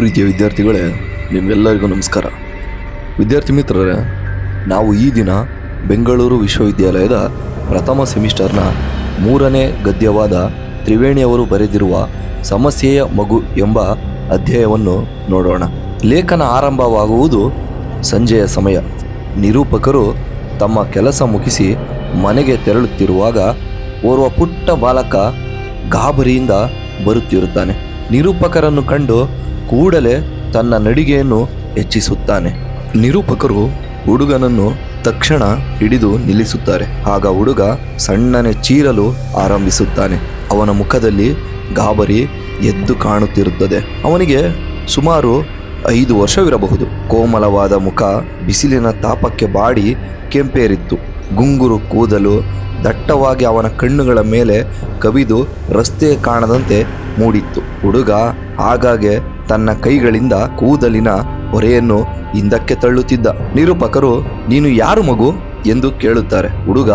ಪ್ರೀತಿಯ ವಿದ್ಯಾರ್ಥಿಗಳೇ, ನಿಮ್ಮೆಲ್ಲರಿಗೂ ನಮಸ್ಕಾರ. ವಿದ್ಯಾರ್ಥಿ ಮಿತ್ರರೇ, ನಾವು ಈ ದಿನ ಬೆಂಗಳೂರು ವಿಶ್ವವಿದ್ಯಾಲಯದ ಪ್ರಥಮ ಸೆಮಿಸ್ಟರ್ನ 3ನೇ ಗದ್ಯವಾದ ತ್ರಿವೇಣಿಯವರು ಬರೆದಿರುವ ಸಮಸ್ಯೆಯ ಮಗು ಎಂಬ ಅಧ್ಯಾಯವನ್ನು ನೋಡೋಣ. ಲೇಖನ ಆರಂಭವಾಗುವುದು ಸಂಜೆಯ ಸಮಯ. ನಿರೂಪಕರು ತಮ್ಮ ಕೆಲಸ ಮುಗಿಸಿ ಮನೆಗೆ ತೆರಳುತ್ತಿರುವಾಗ ಓರ್ವ ಪುಟ್ಟ ಬಾಲಕ ಗಾಬರಿಯಿಂದ ಬರುತ್ತಿರುತ್ತಾನೆ. ನಿರೂಪಕರನ್ನು ಕಂಡು ಕೂಡಲೇ ತನ್ನ ನಡಿಗೆಯನ್ನು ಹೆಚ್ಚಿಸುತ್ತಾನೆ. ನಿರೂಪಕರು ಹುಡುಗನನ್ನು ತಕ್ಷಣ ಹಿಡಿದು ನಿಲ್ಲಿಸುತ್ತಾರೆ. ಆಗ ಹುಡುಗ ಸಣ್ಣನೆ ಚೀರಲು ಆರಂಭಿಸುತ್ತಾನೆ. ಅವನ ಮುಖದಲ್ಲಿ ಗಾಬರಿ ಎದ್ದು ಕಾಣುತ್ತಿರುತ್ತದೆ. ಅವನಿಗೆ ಸುಮಾರು 5 ವರ್ಷವಿರಬಹುದು. ಕೋಮಲವಾದ ಮುಖ ಬಿಸಿಲಿನ ತಾಪಕ್ಕೆ ಬಾಡಿ ಕೆಂಪೇರಿತ್ತು. ಗುಂಗುರು ಕೂದಲು ದಟ್ಟವಾಗಿ ಅವನ ಕಣ್ಣುಗಳ ಮೇಲೆ ಕವಿದು ರಸ್ತೆ ಕಾಣದಂತೆ ಮೂಡಿತ್ತು. ಹುಡುಗ ಆಗಾಗ್ಗೆ ತನ್ನ ಕೈಗಳಿಂದ ಕೂದಲಿನ ಹೊರೆಯನ್ನು ಹಿಂದಕ್ಕೆ ತಳ್ಳುತ್ತಿದ್ದ. ನಿರೂಪಕರು, ನೀನು ಯಾರು ಮಗು ಎಂದು ಕೇಳುತ್ತಾರೆ. ಹುಡುಗ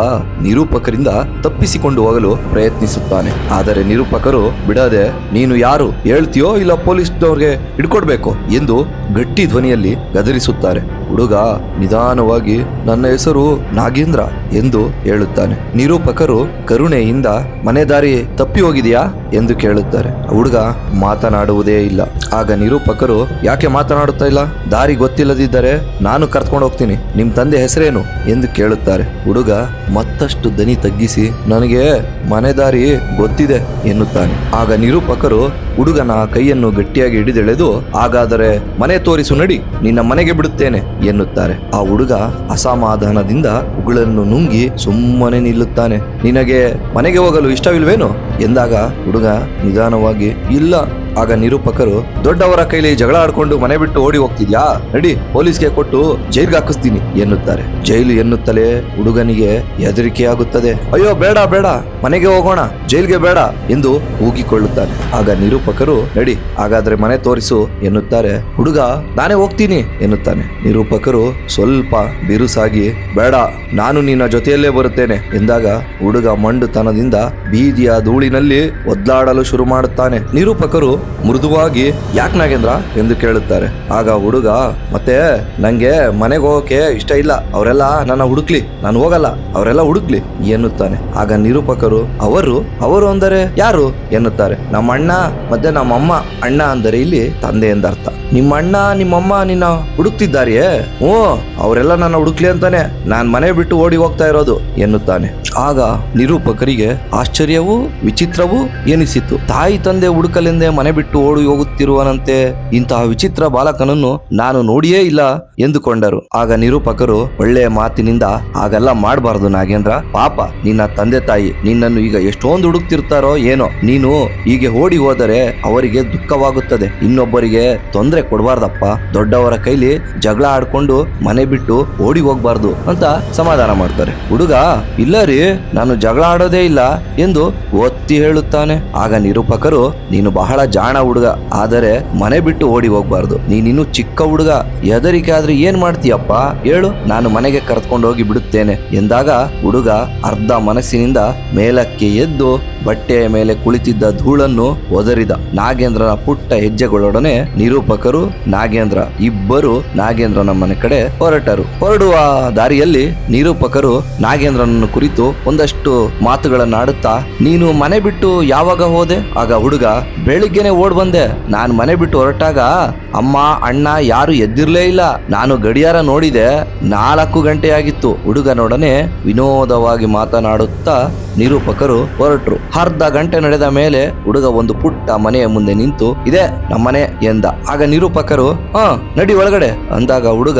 ನಿರೂಪಕರಿಂದ ತಪ್ಪಿಸಿಕೊಂಡು ಹೋಗಲು ಪ್ರಯತ್ನಿಸುತ್ತಾನೆ. ಆದರೆ ನಿರೂಪಕರು ಬಿಡದೆ, ನೀನು ಯಾರು ಹೇಳ್ತೀಯೋ ಇಲ್ಲ ಪೊಲೀಸ್ನವ್ರಿಗೆ ಹಿಡ್ಕೊಡ್ಬೇಕು ಎಂದು ಗಟ್ಟಿ ಧ್ವನಿಯಲ್ಲಿ ಗದರಿಸುತ್ತಾರೆ. ಹುಡುಗ ನಿಧಾನವಾಗಿ, ನನ್ನ ಹೆಸರು ನಾಗೇಂದ್ರ ಎಂದು ಹೇಳುತ್ತಾನೆ. ನಿರೂಪಕರು ಕರುಣೆಯಿಂದ, ಮನೆ ದಾರಿ ತಪ್ಪಿ ಹೋಗಿದೆಯಾ ಎಂದು ಕೇಳುತ್ತಾರೆ. ಹುಡುಗ ಮಾತನಾಡುವುದೇ ಇಲ್ಲ. ಆಗ ನಿರೂಪಕರು, ಯಾಕೆ ಮಾತನಾಡುತ್ತಾ ಇಲ್ಲ? ದಾರಿ ಗೊತ್ತಿಲ್ಲದಿದ್ದರೆ ನಾನು ಕರ್ಕೊಂಡು ಹೋಗ್ತೀನಿ. ನಿಮ್ ತಂದೆ ಹೆಸರೇನು ಎಂದು ಕೇಳುತ್ತಾರೆ. ಹುಡುಗ ಮತ್ತಷ್ಟು ದನಿ ತಗ್ಗಿಸಿ, ನನಗೆ ಮನೆ ದಾರಿ ಗೊತ್ತಿದೆ ಎನ್ನುತ್ತಾನೆ. ಆಗ ನಿರೂಪಕರು ಹುಡುಗನ ಕೈಯನ್ನು ಗಟ್ಟಿಯಾಗಿ ಹಿಡಿದೆಳೆದು, ಹಾಗಾದರೆ ಮನೆ ತೋರಿಸು, ನಡಿ, ನಿನ್ನ ಮನೆಗೆ ಬಿಡುತ್ತೇನೆ ಎನ್ನುತ್ತಾರೆ. ಆ ಹುಡುಗ ಅಸಮಾಧಾನದಿಂದ ಉಗುಳನ್ನು ನುಂಗಿ ಸುಮ್ಮನೆ ನಿಲ್ಲುತ್ತಾನೆ. ನಿನಗೆ ಮನೆಗೆ ಹೋಗಲು ಇಷ್ಟವಿಲ್ವೇನು ಎಂದಾಗ ಹುಡುಗ ನಿಧಾನವಾಗಿ, ಇಲ್ಲ. ಆಗ ನಿರೂಪಕರು, ದೊಡ್ಡವರ ಕೈಲಿ ಜಗಳ ಆಡ್ಕೊಂಡು ಮನೆ ಬಿಟ್ಟು ಓಡಿ ಹೋಗ್ತಿದ್ಯಾ? ನಡಿ, ಪೊಲೀಸ್ಗೆ ಕೊಟ್ಟು ಜೈಲ್ಗೆ ಹಾಕಿಸ್ತೀನಿ ಎನ್ನುತ್ತಾರೆ. ಜೈಲು ಎನ್ನುತ್ತಲೇ ಹುಡುಗನಿಗೆ ಹೆದರಿಕೆಯಾಗುತ್ತದೆ. ಅಯ್ಯೋ ಬೇಡ ಬೇಡ, ಮನೆಗೆ ಹೋಗೋಣ, ಜೈಲ್ಗೆ ಬೇಡ ಎಂದು ಕೂಗಿಕೊಳ್ಳುತ್ತಾನೆ. ಆಗ ನಿರೂಪಕರು, ನಡಿ, ಹಾಗಾದ್ರೆ ಮನೆ ತೋರಿಸು ಎನ್ನುತ್ತಾರೆ. ಹುಡುಗ, ನಾನೇ ಹೋಗ್ತೀನಿ ಎನ್ನುತ್ತಾನೆ. ನಿರೂಪಕರು ಸ್ವಲ್ಪ ಬಿರುಸಾಗಿ, ಬೇಡ, ನಾನು ನಿನ್ನ ಜೊತೆಯಲ್ಲೇ ಬರುತ್ತೇನೆ ಎಂದಾಗ ಹುಡುಗ ಮಂಡುತನದಿಂದ ಬೀದಿಯ ಧೂಳಿನಲ್ಲಿ ಒದ್ದಾಡಲು ಶುರು ಮಾಡುತ್ತಾನೆ. ನಿರೂಪಕರು ಮೃದುವಾಗಿ, ಯಾಕೆ ನಾಗೇಂದ್ರ ಎಂದು ಕೇಳುತ್ತಾರೆ. ಆಗ ಹುಡುಗ, ಮತ್ತೆ ನಂಗೆ ಮನೆಗೆ ಹೋಗೋಕೆ ಇಷ್ಟ ಇಲ್ಲ, ಅವರೆಲ್ಲ ನನ್ನ ಹುಡುಕ್ಲಿ, ನಾನು ಹೋಗಲ್ಲ, ಅವರೆಲ್ಲ ಹುಡುಕ್ಲಿ ಎನ್ನುತ್ತಾನೆ. ಆಗ ನಿರೂಪಕರು, ಅವರು ಅಂದರೆ ಯಾರು ಎನ್ನುತ್ತಾರೆ. ನಮ್ಮ ಅಣ್ಣ ಮತ್ತೆ ನಮ್ಮಮ್ಮ. ಅಣ್ಣ ಅಂದರೆ ಇಲ್ಲಿ ತಂದೆ ಎಂದರ್ಥ. ನಿಮ್ಮ ಅಣ್ಣ ನಿಮ್ಮಮ್ಮ ನಿನ್ನ ಹುಡುಕ್ತಿದ್ದಾರೆಯೇ? ಅವರೆಲ್ಲ ನನ್ನ ಹುಡುಕ್ಲಿ ಅಂತಾನೆ ನಾನ್ ಮನೆ ಬಿಟ್ಟು ಓಡಿ ಹೋಗ್ತಾ ಇರೋದು ಎನ್ನುತ್ತಾನೆ. ಆಗ ನಿರೂಪಕರಿಗೆ ಆಶ್ಚರ್ಯವೂ ವಿಚಿತ್ರವೂ ಎನಿಸಿತು. ತಾಯಿ ತಂದೆ ಹುಡುಕಲೆಂದೇ ಮನೆ ಬಿಟ್ಟು ಓಡಿ ಹೋಗುತ್ತಿರುವನಂತೆ ಇಂತಹ ವಿಚಿತ್ರ ಬಾಲಕನನ್ನು ನಾನು ನೋಡಿಯೇ ಇಲ್ಲ ಎಂದುಕೊಂಡರು. ಆಗ ನಿರೂಪಕರು ಒಳ್ಳೆಯ ಮಾತಿನಿಂದ, ಹಾಗೆಲ್ಲ ಮಾಡಬಾರದು ನಾಗೇಂದ್ರ, ಪಾಪ ನಿನ್ನ ತಂದೆ ತಾಯಿ ನಿನ್ನನ್ನು ಈಗ ಎಷ್ಟೊಂದು ಹುಡುಕ್ತಿರ್ತಾರೋ ಏನೋ, ನೀನು ಹೀಗೆ ಓಡಿ ಹೋದರೆ ಅವರಿಗೆ ದುಃಖವಾಗುತ್ತದೆ, ಇನ್ನೊಬ್ಬರಿಗೆ ತೊಂದರೆ ಕೊಡಬಾರ್ದಪ್ಪ, ದೊಡ್ಡವರ ಕೈಲಿ ಜಗಳ ಆಡ್ಕೊಂಡು ಮನೆ ಬಿಟ್ಟು ಓಡಿ ಹೋಗ್ಬಾರ್ದು ಅಂತ ಸಮಾಧಾನ ಮಾಡ್ತಾರೆ. ಹುಡುಗ, ಇಲ್ಲ ರೀ, ನಾನು ಜಗಳ ಆಡೋದೇ ಇಲ್ಲ ಎಂದು ಒತ್ತಿ ಹೇಳುತ್ತಾನೆ. ಆಗ ನಿರೂಪಕರು, ನೀನು ಬಹಳ ಜಾಣ ಹುಡುಗ, ಆದರೆ ಮನೆ ಬಿಟ್ಟು ಓಡಿ ಹೋಗ್ಬಾರ್ದು, ನೀನಿನ್ನು ಚಿಕ್ಕ ಹುಡುಗ, ಹೆದರಿಕೆ ಆದ್ರೆ ಏನ್ ಮಾಡ್ತೀಯಪ್ಪ ಹೇಳು, ನಾನು ಮನೆಗೆ ಕರೆದುಕೊಂಡು ಹೋಗಿ ಬಿಡುತ್ತೇನೆ ಎಂದಾಗ ಹುಡುಗ ಅರ್ಧ ಮನಸ್ಸಿನಿಂದ ಮೇಲಕ್ಕೆ ಎದ್ದು ಬಟ್ಟೆಯ ಮೇಲೆ ಕುಳಿತಿದ್ದ ಧೂಳನ್ನು ಒದರಿದ. ನಾಗೇಂದ್ರನ ಪುಟ್ಟ ಹೆಜ್ಜೆಗಳೊಡನೆ ನಿರೂಪಕರು ನಾಗೇಂದ್ರ ಇಬ್ಬರು ನಾಗೇಂದ್ರನ ಮನೆ ಕಡೆ ಹೊರಟರು. ಹೊರಡುವ ದಾರಿಯಲ್ಲಿ ನಿರೂಪಕರು ನಾಗೇಂದ್ರನನ್ನು ಕುರಿತು ಒಂದಷ್ಟು ಮಾತುಗಳನ್ನಾಡುತ್ತಾ, ನೀನು ಮನೆ ಬಿಟ್ಟು ಯಾವಾಗ ಹೋದೆ? ಆಗ ಹುಡುಗ, ಬೆಳಿಗ್ಗೆನೆ ಓಡ್ ಬಂದೆ, ನಾನು ಮನೆ ಬಿಟ್ಟು ಹೊರಟಾಗ ಅಮ್ಮ ಅಣ್ಣ ಯಾರು ಎದ್ದಿರ್ಲೇ ಇಲ್ಲ, ನಾನು ಗಡಿಯಾರ ನೋಡಿದೆ, 4 ಗಂಟೆಯಾಗಿತ್ತು. ಹುಡುಗನೊಡನೆ ವಿನೋದವಾಗಿ ಮಾತನಾಡುತ್ತಾ ನಿರೂಪಕರು ಹೊರಟರು. ಅರ್ಧ ಗಂಟೆ ನಡೆದ ಮೇಲೆ ಹುಡುಗ ಒಂದು ಪುಟ್ಟ ಮನೆಯ ಮುಂದೆ ನಿಂತು, ಇದೇ ನಮ್ಮನೆ ಎಂದ. ಆಗ ನಿರೂಪಕರು, ನಡಿ ಒಳಗಡೆ ಅಂದಾಗ ಹುಡುಗ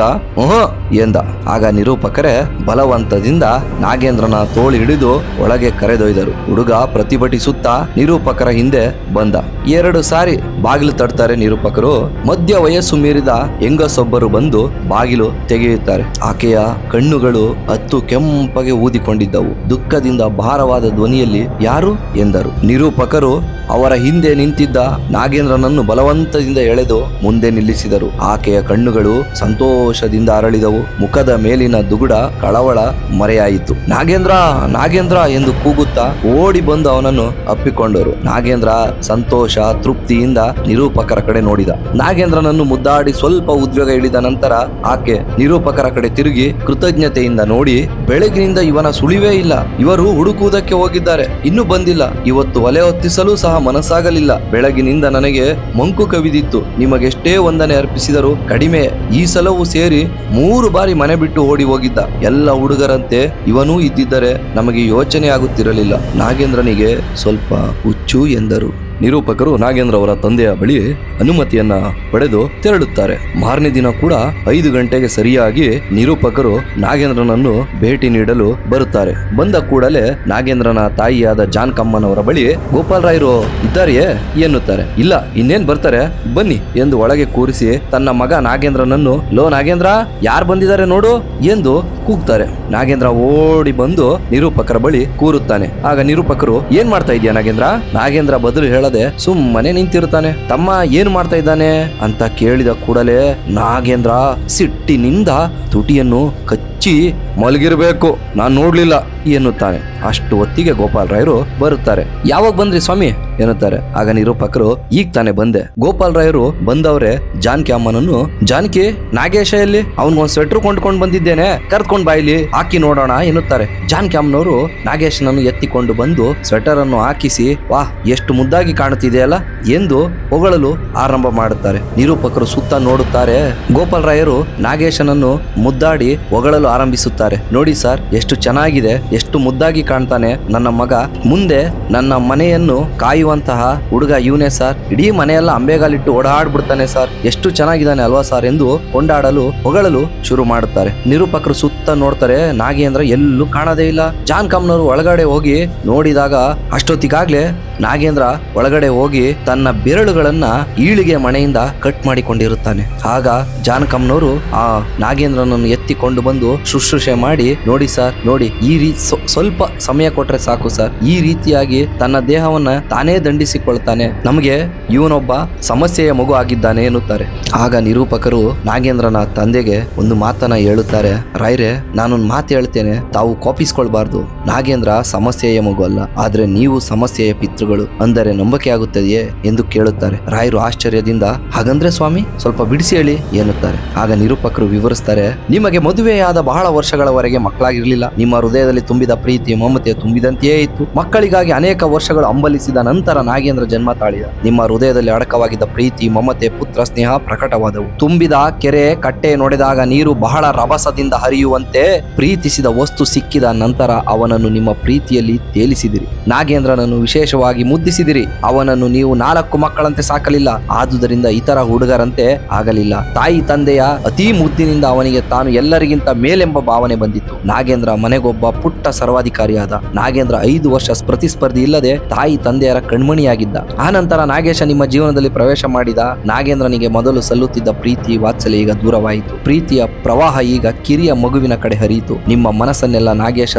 ಎಂದ. ಆಗ ನಿರೂಪಕರೇ ಬಲವಂತದಿಂದ ನಾಗೇಂದ್ರನ ತೋಳಿ ಹಿಡಿದು ಒಳಗೆ ಕರೆದೊಯ್ದರು. ಹುಡುಗ ಪ್ರತಿಭಟಿಸುತ್ತಾ ನಿರೂಪಕರ ಹಿಂದೆ ಬಂದ. 2 ಸಾರಿ ಬಾಗಿಲು ತಡ್ತಾರೆ ನಿರೂಪಕರು. ಮಧ್ಯ ವಯಸ್ಸು ಮೀರಿದ ಹೆಂಗಸೊಬ್ಬರು ಬಂದು ಬಾಗಿಲು ತೆಗೆಯುತ್ತಾರೆ. ಆಕೆಯ ಕಣ್ಣುಗಳು ಹತ್ತು ಕೆಂಪಗೆ ಊದಿಕೊಂಡಿದ್ದವು. ದುಃಖದಿಂದ ಭಾರ ಭಾರವಾದ ಧ್ವನಿಯಲ್ಲಿ ಯಾರು ಎಂದರು. ನಿರೂಪಕರು ಅವರ ಹಿಂದೆ ನಿಂತಿದ್ದ ನಾಗೇಂದ್ರನನ್ನು ಬಲವಂತದಿಂದ ಎಳೆದು ಮುಂದೆ ನಿಲ್ಲಿಸಿದರು. ಆಕೆಯ ಕಣ್ಣುಗಳು ಸಂತೋಷದಿಂದ ಅರಳಿದವು. ಮುಖದ ಮೇಲಿನ ದುಗುಡ ಕಳವಳ ಮರೆಯಾಯಿತು. ನಾಗೇಂದ್ರ ನಾಗೇಂದ್ರ ಎಂದು ಕೂಗುತ್ತಾ ಓಡಿ ಬಂದು ಅವನನ್ನು ಅಪ್ಪಿಕೊಂಡರು. ನಾಗೇಂದ್ರ ಸಂತೋಷ ತೃಪ್ತಿಯಿಂದ ನಿರೂಪಕರ ಕಡೆ ನೋಡಿದ. ನಾಗೇಂದ್ರನನ್ನು ಮುದ್ದಾಡಿ ಸ್ವಲ್ಪ ಉದ್ವೇಗ ಇಳಿದ ನಂತರ ಆಕೆ ನಿರೂಪಕರ ಕಡೆ ತಿರುಗಿ ಕೃತಜ್ಞತೆಯಿಂದ ನೋಡಿ, ಬೆಳಗಿನಿಂದ ಇವನ ಸುಳಿವೇ ಇಲ್ಲ. ಇವರು ಹುಡುಕುವುದಕ್ಕೆ ಹೋಗಿದ್ದಾರೆ, ಇನ್ನೂ ಬಂದಿಲ್ಲ. ಇವತ್ತು ಒಲೆ ಹೊತ್ತಿಸಲು ಸಹ ಮನಸ್ಸಾಗಲಿಲ್ಲ. ಬೆಳಗಿನಿಂದ ನನಗೆ ಮಂಕು ಕವಿದಿತ್ತು. ನಿಮಗೆಷ್ಟೇ ವಂದನೆ ಅರ್ಪಿಸಿದರೂ ಕಡಿಮೆ. ಈ ಸಲವೂ ಸೇರಿ 3 ಬಾರಿ ಮನೆ ಬಿಟ್ಟು ಓಡಿ ಹೋಗಿದ್ದ. ಎಲ್ಲ ಹುಡುಗರಂತೆ ಇವನೂ ಇದ್ದಿದ್ದರೆ ನಮಗೆ ಯೋಚನೆ ಆಗುತ್ತಿರಲಿಲ್ಲ. ನಾಗೇಂದ್ರನಿಗೆ ಸ್ವಲ್ಪ ಹುಚ್ಚು ಎಂದರು. ನಿರೂಪಕರು ನಾಗೇಂದ್ರ ಅವರ ತಂದೆಯ ಬಳಿ ಅನುಮತಿಯನ್ನ ಪಡೆದು ತೆರಳುತ್ತಾರೆ. ಮಾರನೇ ದಿನ ಕೂಡ 5 ಗಂಟೆಗೆ ಸರಿಯಾಗಿ ನಿರೂಪಕರು ನಾಗೇಂದ್ರನನ್ನು ಭೇಟಿ ನೀಡಲು ಬರುತ್ತಾರೆ. ಬಂದ ಕೂಡಲೇ ನಾಗೇಂದ್ರನ ತಾಯಿಯಾದ ಜಾನಕಮ್ಮನವರ ಬಳಿ ಗೋಪಾಲರಾಯರು ಇದ್ದಾರೆಯೇ ಎನ್ನುತ್ತಾರೆ. ಇಲ್ಲ, ಇನ್ನೇನ್ ಬರ್ತಾರೆ, ಬನ್ನಿ ಎಂದು ಒಳಗೆ ಕೂರಿಸಿ ತನ್ನ ಮಗ ನಾಗೇಂದ್ರನನ್ನು, ಲೋ ನಾಗೇಂದ್ರ, ಯಾರು ಬಂದಿದ್ದಾರೆ ನೋಡು ಎಂದು ಕೂಗ್ತಾರೆ. ನಾಗೇಂದ್ರ ಓಡಿ ಬಂದು ನಿರೂಪಕರ ಬಳಿ ಕೂರುತ್ತಾನೆ. ಆಗ ನಿರೂಪಕರು, ಏನ್ ಮಾಡ್ತಾ ಇದೀಯ ನಾಗೇಂದ್ರ? ನಾಗೇಂದ್ರ ಬದಲು ಹೇಳದೆ ಸುಮ್ಮನೆ ನಿಂತಿರುತ್ತಾನೆ. ತಮ್ಮ ಏನು ಮಾಡ್ತಾ ಇದ್ದಾನೆ ಅಂತ ಕೇಳಿದ ಕೂಡಲೇ ನಾಗೇಂದ್ರ ಸಿಟ್ಟಿನಿಂದ ತುಟಿಯನ್ನು ಕಚ್ಚಿ ಮಲಗಿರ್ಬೇಕು, ನಾನ್ ನೋಡ್ಲಿಲ್ಲ ಎನ್ನುತ್ತಾನೆ. ಅಷ್ಟು ಹೊತ್ತಿಗೆ ಗೋಪಾಲರಾಯರು ಬರುತ್ತಾರೆ. ಯಾವಾಗ ಬಂದ್ರಿ ಸ್ವಾಮಿ ಎನ್ನುತ್ತಾರೆ. ಆಗ ನಿರೂಪಕರು, ಈಗ ತಾನೇ ಬಂದೆ. ಗೋಪಾಲರಾಯರು ಬಂದವರೇ ಜಾನಕಿ ಅಮ್ಮನನ್ನು, ಜಾನಕಿ, ನಾಗೇಶ ಎಲ್ಲಿ? ಅವನ್ಗೊಂದು ಸ್ವೆಟರ್ ಕೊಂಡ್ಕೊಂಡು ಬಂದಿದ್ದೇನೆ, ಕರ್ದ್ಕೊಂಡ್ ಬಾಯಿಲಿ ಹಾಕಿ ನೋಡೋಣ ಎನ್ನುತ್ತಾರೆ. ಜಾನಕಿ ಅಮ್ಮನವರು ನಾಗೇಶನನ್ನು ಎತ್ತಿಕೊಂಡು ಬಂದು ಸ್ವೆಟರ್ ಅನ್ನು ಹಾಕಿಸಿ, ವಾಹ್, ಎಷ್ಟು ಮುದ್ದಾಗಿ ಕಾಣುತ್ತಿದೆಯಲ್ಲ ಎಂದು ಹೊಗಳಲು ಆರಂಭ ಮಾಡುತ್ತಾರೆ. ನಿರೂಪಕರು ಸುತ್ತ ನೋಡುತ್ತಾರೆ. ಗೋಪಾಲರಾಯರು ನಾಗೇಶನನ್ನು ಮುದ್ದಾಡಿ ಹೊಗಳಲು ಆರಂಭಿಸುತ್ತಾರೆ. ನೋಡಿ ಸರ್, ಎಷ್ಟು ಚೆನ್ನಾಗಿದೆ, ಎಷ್ಟು ಮುದ್ದಾಗಿ ಕಾಣ್ತಾನೆ ನನ್ನ ಮಗ. ಮುಂದೆ ನನ್ನ ಮನೆಯನ್ನು ಕಾಯುವಂತಹ ಹುಡುಗ ಇವನೇ ಸರ್. ಇಡೀ ಮನೆಯೆಲ್ಲ ಅಂಬೆಗಾಲಿಟ್ಟು ಓಡಾಡ್ಬಿಡ್ತಾನೆ ಸರ್. ಎಷ್ಟು ಚೆನ್ನಾಗಿದ್ದಾನೆ ಅಲ್ವಾ ಸರ್ ಎಂದು ಕೊಂಡಾಡಲು ಹೊಗಳಲು ಶುರು ಮಾಡುತ್ತಾರೆ. ನಿರೂಪಕರು ಸುತ್ತ ನೋಡ್ತಾರೆ. ನಾಗೇಂದ್ರ ಎಲ್ಲೂ ಕಾಣದೇ ಇಲ್ಲ. ಜಾನಕಮ್ಮನವರು ಒಳಗಡೆ ಹೋಗಿ ನೋಡಿದಾಗ ಅಷ್ಟೊತ್ತಿಗಾಗ್ಲೇ ನಾಗೇಂದ್ರ ಒಳಗಡೆ ಹೋಗಿ ತನ್ನ ಬೆರಳುಗಳನ್ನ ಈಳಿಗೆ ಮಣೆಯಿಂದ ಕಟ್ ಮಾಡಿಕೊಂಡಿರುತ್ತಾನೆ. ಆಗ ಜಾನಕಮ್ಮನವರು ಆ ನಾಗೇಂದ್ರನನ್ನು ಎತ್ತಿಕೊಂಡು ಬಂದು ಶುಶ್ರೂಷೆ ಮಾಡಿ, ನೋಡಿ ಸರ್, ನೋಡಿ, ಈ ರೀತಿ ಸ್ವಲ್ಪ ಸಮಯ ಕೊಟ್ರೆ ಸಾಕು ಸರ್. ಈ ರೀತಿಯಾಗಿ ತನ್ನ ದೇಹವನ್ನ ತಾನೇ ದಂಡಿಸಿಕೊಳ್ತಾನೆ. ನಮಗೆ ಇವನೊಬ್ಬ ಸಮಸ್ಯೆಯ ಮಗು ಆಗಿದ್ದಾನೆ ಎನ್ನುತ್ತಾರೆ. ಆಗ ನಿರೂಪಕರು ನಾಗೇಂದ್ರನ ತಂದೆಗೆ ಒಂದು ಮಾತನ್ನ ಹೇಳುತ್ತಾರೆ. ರಾಯ್ರೆ, ನಾನೊಂದು ಮಾತು ಹೇಳ್ತೇನೆ, ತಾವು ಕೋಪಿಸ್ಕೊಳ್ಬಾರ್ದು. ನಾಗೇಂದ್ರ ಸಮಸ್ಯೆಯ ಮಗು ಅಲ್ಲ, ಆದ್ರೆ ನೀವು ಸಮಸ್ಯೆಯ ಪಿತೃಗಳು ಅಂದರೆ ನಂಬಿಕೆ ಆಗುತ್ತದೆಯೇ ಎಂದು ಕೇಳುತ್ತಾರೆ. ರಾಯರು ಆಶ್ಚರ್ಯದಿಂದ, ಹಾಗಂದ್ರೆ ಸ್ವಾಮಿ, ಸ್ವಲ್ಪ ಬಿಡಿಸಿ ಹೇಳಿ ಎನ್ನುತ್ತಾರೆ. ಆಗ ನಿರೂಪಕರು ವಿವರಿಸ್ತಾರೆ. ನಿಮಗೆ ಮದುವೆಯಾದ ಬಹಳ ವರ್ಷಗಳವರೆಗೆ ಮಕ್ಕಳಾಗಿರ್ಲಿಲ್ಲ. ನಿಮ್ಮ ಹೃದಯದಲ್ಲಿ ತುಂಬಿದ ಪ್ರೀತಿ ಮಮತೆ ತುಂಬಿದಂತೆಯೇ ಇತ್ತು. ಮಕ್ಕಳಿಗಾಗಿ ಅನೇಕ ವರ್ಷಗಳು ಹಂಬಲಿಸಿದ ನಂತರ ನಾಗೇಂದ್ರ ಜನ್ಮ ತಾಳಿದ. ನಿಮ್ಮ ಹೃದಯದಲ್ಲಿ ಅಡಕವಾಗಿದ್ದ ಪ್ರೀತಿ ಮಮತೆ ಪುತ್ರ ಸ್ನೇಹ ಪ್ರಕಟವಾದವು. ತುಂಬಿದ ಕೆರೆ ಕಟ್ಟೆ ನೋಡಿದಾಗ ನೀರು ಬಹಳ ರಭಸದಿಂದ ಹರಿಯುವಂತೆ ಪ್ರೀತಿಸಿದ ವಸ್ತು ಸಿಕ್ಕಿದ ನಂತರ ಅವನನ್ನು ನಿಮ್ಮ ಪ್ರೀತಿಯಲ್ಲಿ ತೇಲಿಸಿದಿರಿ. ನಾಗೇಂದ್ರನನ್ನು ವಿಶೇಷವಾಗಿ ಮುದ್ದಿಸಿದಿರಿ. ಅವನನ್ನು ನೀವು 4 ಮಕ್ಕಳಂತೆ ಸಾಕಲಿಲ್ಲ, ಆದುದರಿಂದ ಇತರ ಹುಡುಗರಂತೆ ಆಗಲಿಲ್ಲ. ತಾಯಿ ತಂದೆಯ ಅತಿ ಮುದ್ದಿನಿಂದ ಅವನಿಗೆ ತಾನು ಎಲ್ಲರಿಗಿಂತ ಮೇಲೆಂಬ ಭಾವನೆ ಬಂದಿತ್ತು. ನಾಗೇಂದ್ರ ಮನೆಗೊಬ್ಬ ಪುಟ್ಟ ಸರ್ವಾಧಿಕಾರಿಯಾದ. ನಾಗೇಂದ್ರ 5 ವರ್ಷ ಪ್ರತಿಸ್ಪರ್ಧಿ ಇಲ್ಲದೆ ತಾಯಿ ತಂದೆಯರ ಕಣ್ಮಣಿಯಾಗಿದ್ದ. ಆ ನಂತರ ನಾಗೇಶ ನಿಮ್ಮ ಜೀವನದಲ್ಲಿ ಪ್ರವೇಶ ಮಾಡಿದ. ನಾಗೇಂದ್ರನಿಗೆ ಮೊದಲು ಸಲ್ಲುತ್ತಿದ್ದ ಪ್ರೀತಿ ವಾತ್ಸಲ್ಯ ಈಗ ದೂರವಾಯಿತು. ಪ್ರೀತಿಯ ಪ್ರವಾಹ ಈಗ ಕಿರಿಯ ಮಗುವಿನ ಕಡೆ ಹರಿಯಿತು. ನಿಮ್ಮ ಮನಸ್ಸನ್ನೆಲ್ಲ ನಾಗೇಶ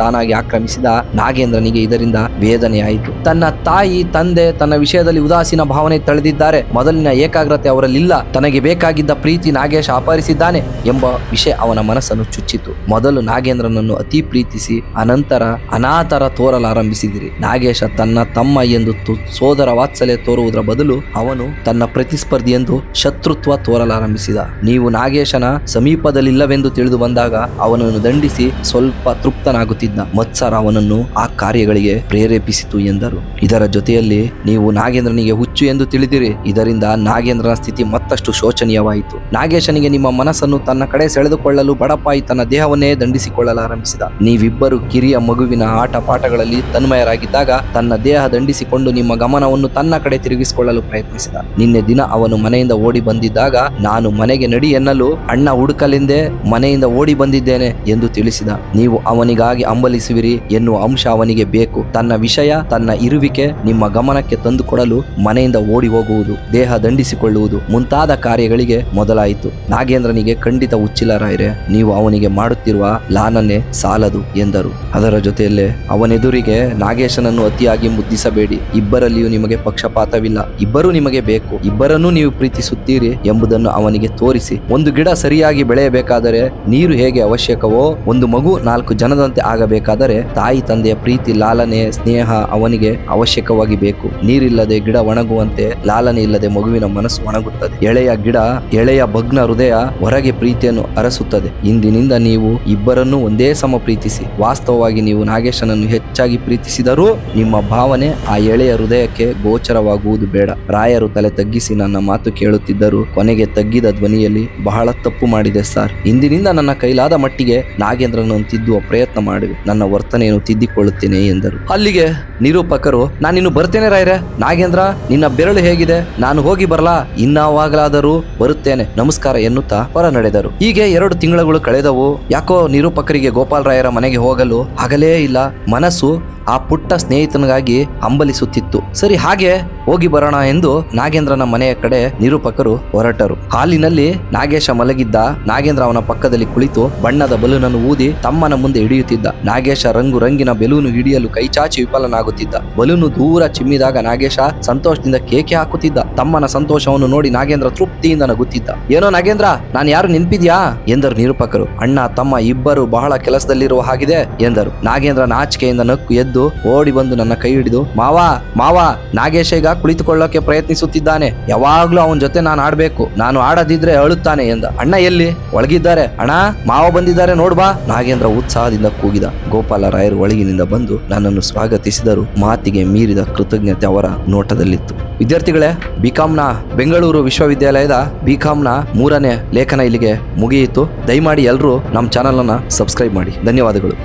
ತಾನಾಗಿ ಆಕ್ರಮಿಸಿದ. ನಾಗೇಂದ್ರನಿಗೆ ಇದರಿಂದ ವೇದನೆಯಾಯಿತು. ತನ್ನ ತಾಯಿ ತಂದೆ ತನ್ನ ವಿಷಯದಲ್ಲಿ ಉದಾಸೀನ ಭಾವನೆ ತಳೆದಿದ್ದಾರೆ. ಮೊದಲಿನ ಏಕಾಗ್ರತೆ ಅವರಲ್ಲಿಲ್ಲ. ತನಗೆ ಬೇಕಾಗಿದ್ದ ಪ್ರೀತಿ ನಾಗೇಶ ಅಪಹರಿಸಿದ್ದಾನೆ ಎಂಬ ವಿಷಯ ಅವನ ಮನಸ್ಸನ್ನು ಚುಚ್ಚಿತು. ಮೊದಲು ನಾಗೇಂದ್ರನನ್ನು ಅತಿ ಪ್ರೀತಿಸಿ ಅನಂತರ ಅನಾಥರ ತೋರಲಾರಂಭಿಸಿದಿರಿ. ನಾಗೇಶ ತನ್ನ ತಮ್ಮ ಎಂದು ಸೋದರ ವಾತ್ಸಲ್ಯ ತೋರುವುದರ ಬದಲು ಅವನು ತನ್ನ ಪ್ರತಿಸ್ಪರ್ಧಿ ಎಂದು ಶತ್ರುತ್ವ ತೋರಲಾರಂಭಿಸಿದ. ನೀವು ನಾಗೇಶನ ಸಮೀಪದಲ್ಲಿಲ್ಲವೆಂದು ತಿಳಿದು ಬಂದಾಗ ಅವನನ್ನು ದಂಡಿಸಿ ಸ್ವಲ್ಪ ತೃಪ್ತನಾಗುತ್ತಿದ್ದ. ಮತ್ಸರ ಅವನನ್ನು ಆ ಕಾರ್ಯಗಳಿಗೆ ಪ್ರೇರೇಪಿಸಿತು ಎಂದರು. ಇದರ ಜೊತೆಯಲ್ಲಿ ನೀವು ನಾಗೇಂದ್ರನಿಗೆ ಹುಚ್ಚು ಎಂದು ತಿಳಿದಿರಿ. ಇದರಿಂದ ನಾಗೇಂದ್ರನ ಸ್ಥಿತಿ ಮತ್ತಷ್ಟು ಶೋಚನೀಯವಾಯಿತು. ನಾಗೇಶನಿಗೆ ನಿಮ್ಮ ಮನಸ್ಸನ್ನು ತನ್ನ ಕಡೆ ಸೆಳೆದುಕೊಳ್ಳಲು ಬಡಪಾಯಿ ತನ್ನ ದೇಹವನ್ನೇ ದಂಡಿಸಿಕೊಳ್ಳಲಾರಂಭಿಸಿದ. ನೀವಿಬ್ಬರು ಕಿರಿಯ ಮಗುವಿನ ಆಟ ಪಾಠಗಳಲ್ಲಿ ತನ್ಮಯರಾಗಿದ್ದಾಗ ತನ್ನ ದೇಹ ದಂಡಿಸಿಕೊಂಡು ನಿಮ್ಮ ಗಮನವನ್ನು ತನ್ನ ಕಡೆ ತಿರುಗಿಸಿಕೊಳ್ಳಲು ಪ್ರಯತ್ನಿಸಿದ. ನಿನ್ನೆ ದಿನ ಅವನು ಮನೆಯಿಂದ ಓಡಿ ಬಂದಿದ್ದಾಗ ನಾನು ಮನೆಗೆ ನಡಿ ಎನ್ನಲು ಅಣ್ಣ ಹುಡುಕಲೆಂದೇ ಮನೆಯಿಂದ ಓಡಿ ಬಂದಿದ್ದೇನೆ ಎಂದು ತಿಳಿಸಿದ. ನೀವು ಅವನಿಗಾಗಿ ಹಂಬಲಿಸುವಿರಿ ಎನ್ನುವ ಅಂಶ ಅವನಿಗೆ ಬೇಕು. ತನ್ನ ವಿಷಯ ತನ್ನ ಇರುವಿಕೆ ನಿಮ್ಮ ಗಮನಕ್ಕೆ ತಂದುಕೊಡಲು ಮನೆಯಿಂದ ಓಡಿ ಹೋಗುವುದು, ದೇಹ ದಂಡಿಸಿಕೊಳ್ಳುವುದು ಮುಂತಾದ ಕಾರ್ಯಗಳಿಗೆ ಮೊದಲಾಯಿತು. ನಾಗೇಂದ್ರನಿಗೆ ಖಂಡಿತ ಹುಚ್ಚಿಲ್ಲ ರಾಯರೇ. ನೀವು ಅವನಿಗೆ ಮಾಡುತ್ತಿರುವ ಲಾನನೆ ಸಾಲದು ಎಂದರು. ಅದರ ಜೊತೆಯಲ್ಲೇ ಅವನೆದುರಿಗೆ ನಾಗೇಶನನ್ನು ಅತಿಯಾಗಿ ಮುದ್ದಿಸಬೇಡಿ, ಇಬ್ಬರಲ್ಲಿಯೂ ನಿಮಗೆ ಪಕ್ಷಪಾತವಿಲ್ಲ, ಇಬ್ಬರೂ ನಿಮಗೆ ಬೇಕು, ಇಬ್ಬರನ್ನೂ ನೀವು ಪ್ರೀತಿಸುತ್ತೀರಿ ಎಂಬುದನ್ನು ಅವನಿಗೆ ತೋರಿಸಿ. ಒಂದು ಗಿಡ ಸರಿಯಾಗಿ ಬೆಳೆಯಬೇಕಾದರೆ ನೀರು ಹೇಗೆ ಅವಶ್ಯಕವೋ, ಒಂದು ಮಗು 4 ಜನದಂತೆ ಆಗಬೇಕಾದರೆ ತಾಯಿ ತಂದೆಯ ಪ್ರೀತಿ, ಲಾಲನೆ, ಸ್ನೇಹ ಅವನಿಗೆ ಅವಶ್ಯಕವಾಗಿ ಬೇಕು. ನೀರಿಲ್ಲದೆ ಗಿಡ ಒಣಗುವಂತೆ ಲಾಲನೆ ಇಲ್ಲದೆ ಮಗುವಿನ ಮನಸ್ಸು ಒಣಗುತ್ತದೆ. ಎಳೆಯ ಗಿಡ, ಎಳೆಯ ಭಗ್ನ ಹೃದಯ ಹೊರಗೆ ಪ್ರೀತಿಯನ್ನು ಅರಸುತ್ತದೆ. ಇಂದಿನಿಂದ ನೀವು ಇಬ್ಬರನ್ನೂ ಒಂದೇ ಸಮ ಪ್ರೀತಿಸಿ. ವಾಸ್ತವವಾಗಿ ನೀವು ನಾಗೇಶನನ್ನು ಹೆಚ್ಚಾಗಿ ಪ್ರೀತಿಸಿದರೂ ನಿಮ್ಮ ಭಾವನೆ ಆ ಎಳೆಯ ಹೃದಯಕ್ಕೆ ಗೋಚರವಾಗುವುದು ಬೇಡ. ರಾಯರು ತಲೆ ತಗ್ಗಿಸಿ ನನ್ನ ಮಾತು ಕೇಳುತ್ತಿದ್ದರು. ಕೊನೆಗೆ ತಗ್ಗಿದ ಧ್ವನಿಯಲ್ಲಿ, ಬಹಳ ತಪ್ಪು ಮಾಡಿದೆ ಸರ್. ಇಂದಿನಿಂದ ನನ್ನ ಕೈಲಾದ ಮಟ್ಟಿಗೆ ನಾಗೇಂದ್ರನನ್ನು ತಿದ್ದುವ ಪ್ರಯತ್ನ ಮಾಡುವೆ. ನನ್ನ ವರ್ತನೆಯನ್ನು ತಿದ್ದಿಕೊಳ್ಳುತ್ತೇನೆ ಎಂದರು. ಅಲ್ಲಿಗೆ ನಿರೂಪಕರು, ನಾನಿನ್ನು ಬರ್ತೇನೆ ರಾಯರೇ. ನಾಗೇಂದ್ರ, ನಿನ್ನ ಬೆರಳು ಹೇಗಿದೆ? ನಾನು ಹೋಗಿ ಬರಲಾ? ಇನ್ನಾವಾಗಲಾದರೂ ಬರುತ್ತೇನೆ, ನಮಸ್ಕಾರ ಎನ್ನುತ್ತಾ ಹೊರ ನಡೆದರು. ಹೀಗೆ 2 ತಿಂಗಳುಗಳು ಕಳೆದವು. ಯಾಕೋ ನಿರೂಪಕರಿಗೆ ಗೋಪಾಲ್ ರಾಯರ ಮನೆಗೆ ಹೋಗಲು ಆಗಲೇ ಇಲ್ಲ. ಮನಸ್ಸು ಆ ಪುಟ್ಟ ಸ್ನೇಹಿತನಿಗಾಗಿ ಹಂಬಲಿಸುತ್ತಿತ್ತು. ಸರಿ, ಹಾಗೆ ಹೋಗಿ ಬರೋಣ ಎಂದು ನಾಗೇಂದ್ರನ ಮನೆಯ ಕಡೆ ನಿರೂಪಕರು ಹೊರಟರು. ಹಾಲಿನಲ್ಲಿ ನಾಗೇಶ ಮಲಗಿದ್ದ. ನಾಗೇಂದ್ರ ಅವನ ಪಕ್ಕದಲ್ಲಿ ಕುಳಿತು ಬಣ್ಣದ ಬಲೂನನ್ನು ಊದಿ ತಮ್ಮನ ಮುಂದೆ ಹಿಡಿಯುತ್ತಿದ್ದ. ನಾಗೇಶ ರಂಗು ರಂಗಿನ ಬೆಲೂನು ಹಿಡಿಯಲು ಕೈಚಾಚಿ ವಿಫಲನಾಗುತ್ತಿದ್ದ. ಬಲೂನು ದೂರ ಚಿಮ್ಮಿದಾಗ ನಾಗೇಶ ಸಂತೋಷದಿಂದ ಕೇಕೆ ಹಾಕುತ್ತಿದ್ದ. ತಮ್ಮನ ಸಂತೋಷವನ್ನು ನೋಡಿ ನಾಗೇಂದ್ರ ತೃಪ್ತಿಯಿಂದ ನಗುತ್ತಿದ್ದ. ಏನೋ ನಾಗೇಂದ್ರ, ನಾನು ಯಾರು ನೆನ್ಪಿದ್ಯಾ ಎಂದರು ನಿರೂಪಕರು. ಅಣ್ಣ ತಮ್ಮ ಇಬ್ಬರು ಬಹಳ ಕೆಲಸದಲ್ಲಿರುವ ಹಾಗಿದೆ ಎಂದರು. ನಾಗೇಂದ್ರ ನಾಚಿಕೆಯಿಂದ ನಕ್ಕು ಎದ್ದು ಓಡಿ ಬಂದು ನನ್ನ ಕೈ ಹಿಡಿದು, ಮಾವ ನಾಗೇಶ ಈಗ ಕುಳಿತುಕೊಳ್ಳೋಕೆ ಪ್ರಯತ್ನಿಸುತ್ತಿದ್ದಾನೆ. ಯಾವಾಗ್ಲೂ ಅವನ ಜೊತೆ ನಾನು ಆಡ್ಬೇಕು, ನಾನು ಆಡದಿದ್ರೆ ಅಳುತ್ತಾನೆ ಎಂದ. ಅಣ್ಣ ಎಲ್ಲಿ? ಒಳಗಿದ್ದಾರೆ. ಅಣ್ಣ, ಮಾವ ಬಂದಿದ್ದಾರೆ ನೋಡ್ಬಾ. ನಾಗೇಂದ್ರ ಉತ್ಸಾಹದಿಂದ ಕೂಗಿದ. ಗೋಪಾಲ ರಾಯರು ಒಳಗಿನಿಂದ ಬಂದು ನನ್ನನ್ನು ಸ್ವಾಗತಿಸಿದರು. ಮಾತಿಗೆ ಮೀರಿದ ಕೃತಜ್ಞತೆ ಅವರ ನೋಟದಲ್ಲಿತ್ತು. ವಿದ್ಯಾರ್ಥಿಗಳೇ, ಬಿಕಾಂನ ಬೆಂಗಳೂರು ವಿಶ್ವವಿದ್ಯಾಲಯದ ಬಿಕಾಂನ 3ನೇ ಲೇಖನ ಇಲ್ಲಿಗೆ ಮುಗಿಯಿತು. ದಯಮಾಡಿ ಎಲ್ಲರೂ ನಮ್ಮ ಚಾನಲ್ ಅನ್ನ ಸಬ್ಸ್ಕ್ರೈಬ್ ಮಾಡಿ. ಧನ್ಯವಾದಗಳು.